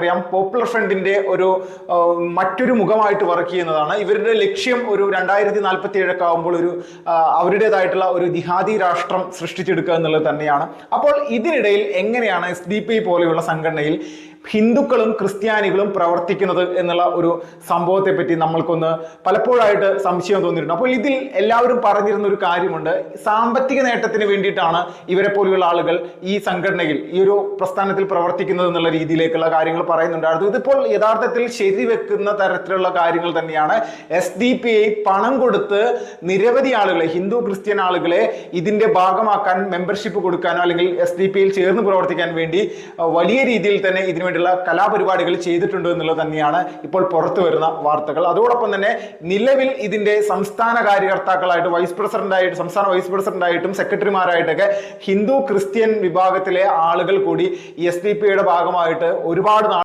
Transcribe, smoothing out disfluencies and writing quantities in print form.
അറിയാം പോപ്പുലർ ഫ്രണ്ടിന്റെ ഒരു മറ്റൊരു മുഖമായിട്ട് വർക്ക് ചെയ്യുന്നതാണ്. ഇവരുടെ ലക്ഷ്യം ഒരു 2047 ആകുമ്പോൾ ഒരു അവരുടേതായിട്ടുള്ള ഒരു ജിഹാദി രാഷ്ട്രം സൃഷ്ടിച്ചെടുക്കുക എന്നുള്ളത് തന്നെയാണ്. അപ്പോൾ ഇതിനിടയിൽ എങ്ങനെയാണ് SDP പോലെയുള്ള സംഘടനയിൽ ഹിന്ദുക്കളും ക്രിസ്ത്യാനികളും പ്രവർത്തിക്കുന്നത് എന്നുള്ള ഒരു സംഭവത്തെ പറ്റി നമ്മൾക്കൊന്ന് പലപ്പോഴായിട്ട് സംശയം തോന്നിയിട്ടുണ്ട്. അപ്പോൾ ഇതിൽ എല്ലാവരും പറഞ്ഞിരുന്ന ഒരു കാര്യമുണ്ട്, സാമ്പത്തിക നേട്ടത്തിന് വേണ്ടിയിട്ടാണ് ഇവരെ പോലെയുള്ള ആളുകൾ ഈ സംഘടനയിൽ ഈ ഒരു പ്രസ്ഥാനത്തിൽ പ്രവർത്തിക്കുന്നത് എന്നുള്ള രീതിയിലേക്കുള്ള കാര്യങ്ങൾ പറയുന്നുണ്ടായിരുന്നു. ഇതിപ്പോൾ യഥാർത്ഥത്തിൽ ശരിവെക്കുന്ന തരത്തിലുള്ള കാര്യങ്ങൾ തന്നെയാണ്. SDP പണം കൊടുത്ത് നിരവധി ആളുകളെ, ഹിന്ദു ക്രിസ്ത്യൻ ആളുകളെ ഇതിന്റെ ഭാഗമാക്കാൻ, മെമ്പർഷിപ്പ് കൊടുക്കാനോ അല്ലെങ്കിൽ SDP ചേർന്ന് പ്രവർത്തിക്കാൻ വേണ്ടി വലിയ രീതിയിൽ തന്നെ ഇതിനുവേണ്ടി കലാപരിപാടികൾ ചെയ്തിട്ടുണ്ട് എന്നുള്ളത് തന്നെയാണ് ഇപ്പോൾ പുറത്തു വരുന്ന വാർത്തകൾ. അതോടൊപ്പം തന്നെ നിലവിൽ ഇതിന്റെ സംസ്ഥാന കാര്യകർത്താക്കളായിട്ട് സംസ്ഥാന വൈസ് പ്രസിഡന്റായിട്ടും സെക്രട്ടറിമാരായിട്ടൊക്കെ ഹിന്ദു ക്രിസ്ത്യൻ വിഭാഗത്തിലെ ആളുകൾ കൂടി ഈ SDP ഭാഗമായിട്ട് ഒരുപാട്